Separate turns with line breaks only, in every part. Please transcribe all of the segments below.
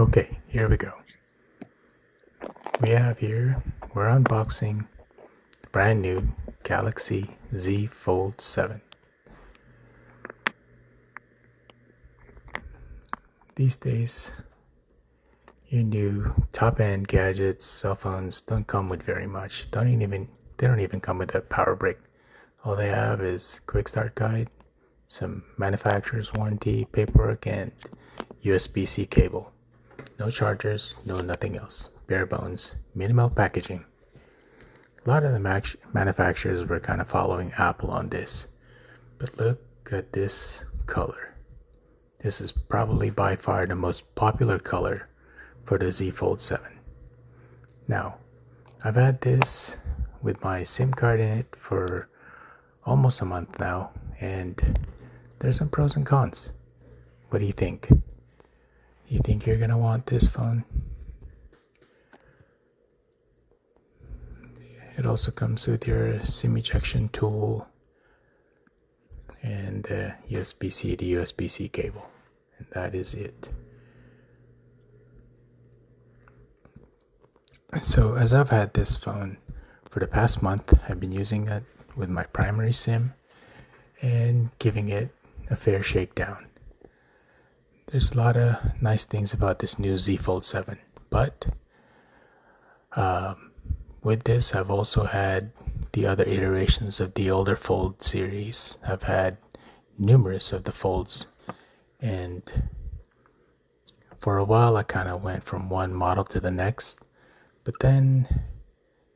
Okay, here we go. We're unboxing the brand new Galaxy Z Fold 7. These days, your new top-end gadgets, cell phones don't come with very much. They don't even come with a power brick. All they have is quick start guide, some manufacturer's warranty paperwork, and USB-C cable. No chargers, no nothing else. Bare bones, minimal packaging. A lot of the manufacturers were kind of following Apple on this. But look at this color. This is probably by far the most popular color for the Z Fold 7. Now, I've had this with my SIM card in it for almost a month now, and there's some pros and cons. What do you think? You think you're gonna want this phone? It also comes with your SIM ejection tool and the USB-C to USB-C cable, and that is it. So as I've had this phone for the past month, I've been using it with my primary SIM and giving it a fair shakedown. There's a lot of nice things about this new Z Fold 7, but with this, I've also had the other iterations of the older Fold series. I've had numerous of the Folds, and for a while I kind of went from one model to the next, but then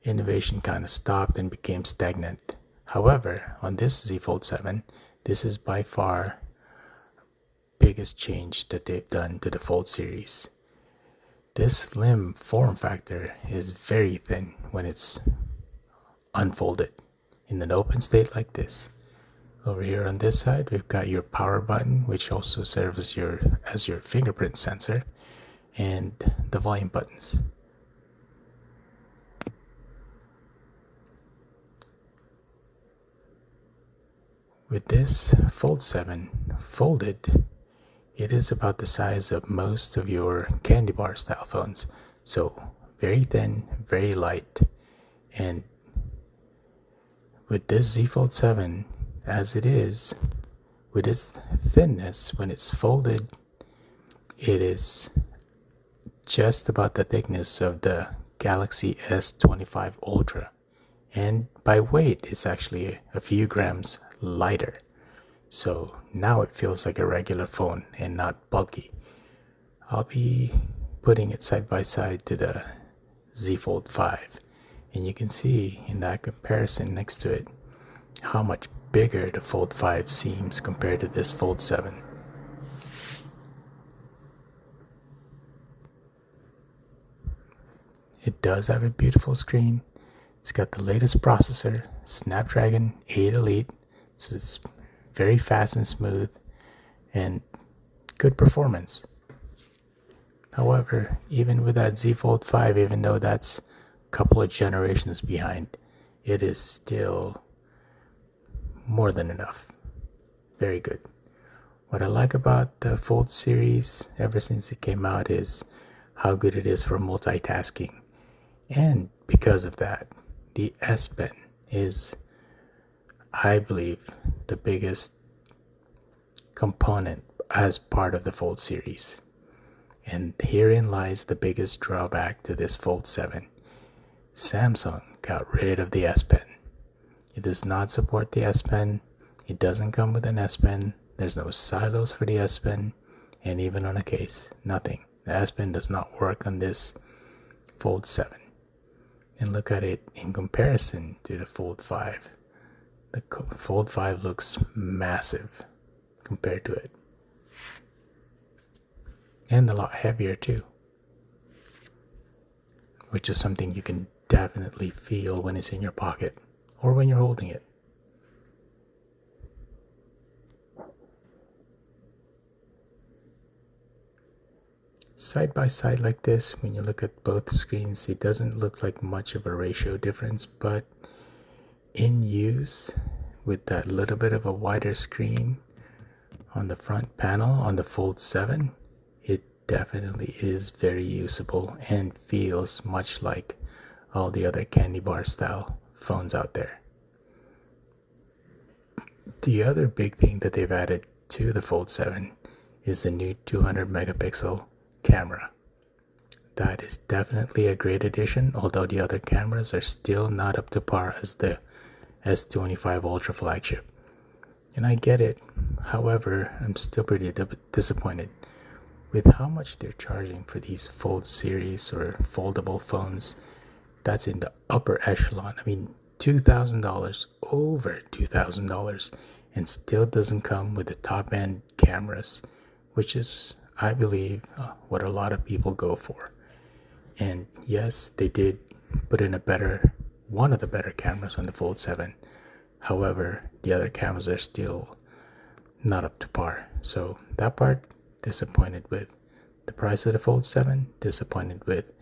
innovation kind of stopped and became stagnant. However, on this Z Fold 7, this is by far the biggest change that they've done to the Fold series. This slim form factor is very thin when it's unfolded in an open state like this. Over here on this side, we've got your power button, which also serves as your fingerprint sensor, and the volume buttons. With this Fold 7 folded, it is about the size of most of your candy bar style phones. So very thin, very light. And with this Z Fold 7, as it is, with its thinness, when it's folded, it is just about the thickness of the Galaxy S25 Ultra. And by weight, it's actually a few grams lighter. So now it feels like a regular phone and not bulky. I'll be putting it side by side to the Z Fold 5, and you can see in that comparison next to it how much bigger the Fold 5 seems compared to this Fold 7. It does have a beautiful screen. It's got the latest processor, Snapdragon 8 Elite, so it's very fast and smooth and good performance. However, even with that Z Fold 5, even though that's a couple of generations behind, it is still more than enough. Very good. What I like about the Fold series ever since it came out is how good it is for multitasking. And because of that, the S-Pen is, I believe, the biggest component as part of the Fold series. And herein lies the biggest drawback to this Fold 7. Samsung got rid of the S Pen. It does not support the S Pen. It doesn't come with an S Pen. There's no silos for the S Pen. And even on a case, nothing. The S Pen does not work on this Fold 7. And look at it in comparison to the Fold 5. The Fold 5 looks massive compared to it. And a lot heavier too. Which is something you can definitely feel when it's in your pocket or when you're holding it. Side by side like this, when you look at both screens, it doesn't look like much of a ratio difference, but in use, with that little bit of a wider screen on the front panel on the Fold 7, it definitely is very usable and feels much like all the other candy bar style phones out there. The other big thing that they've added to the Fold 7 is the new 200 megapixel camera. That is definitely a great addition, although the other cameras are still not up to par as the S25 Ultra flagship. And I get it. However, I'm still pretty disappointed with how much they're charging for these Fold series or foldable phones. That's in the upper echelon. I mean, $2,000, over $2,000, and still doesn't come with the top end cameras, which is, I believe, what a lot of people go for. And yes, they did put in one of the better cameras on the Fold 7. However, the other cameras are still not up to par. So that part, disappointed with. The price of the Fold 7, disappointed with.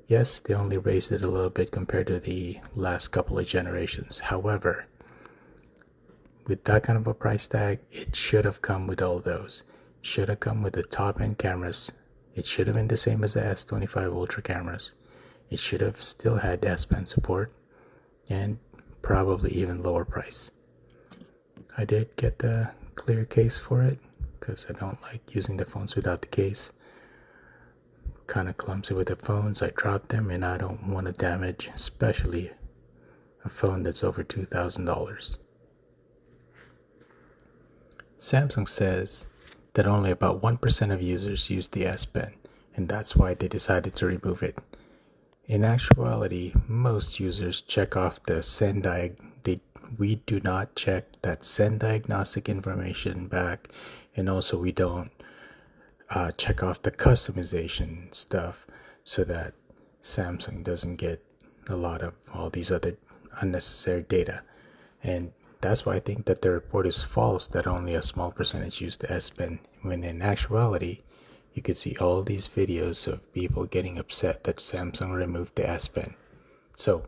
Yes, they only raised it a little bit compared to the last couple of generations. However, with that kind of a price tag, it should have come with all those. It should have come with the top end cameras. It should have been the same as the S25 Ultra cameras. It should have still had S-Pen support, and probably even lower price. I did get the clear case for it because I don't like using the phones without the case. Kind of clumsy with the phones. I dropped them and I don't want to damage, especially a phone that's over $2,000. Samsung says that only about 1% of users use the S Pen, and that's why they decided to remove it. In actuality, most users check off the send we do not check that send diagnostic information back, and also we don't check off the customization stuff so that Samsung doesn't get a lot of all these other unnecessary data. And that's why I think that the report is false that only a small percentage use the S Pen, when in actuality, you could see all these videos of people getting upset that Samsung removed the S Pen. So,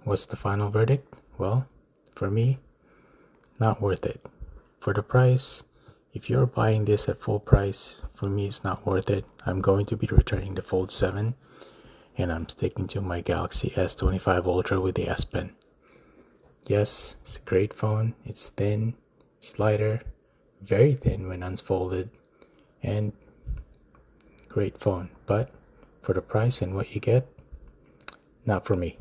what's the final verdict? Well, for me, not worth it. For the price, if you're buying this at full price, for me it's not worth it. I'm going to be returning the Fold 7, and I'm sticking to my Galaxy S25 Ultra with the S Pen. Yes, it's a great phone. It's thin, it's lighter, very thin when unfolded, and great phone. But for the price and what you get, not for me.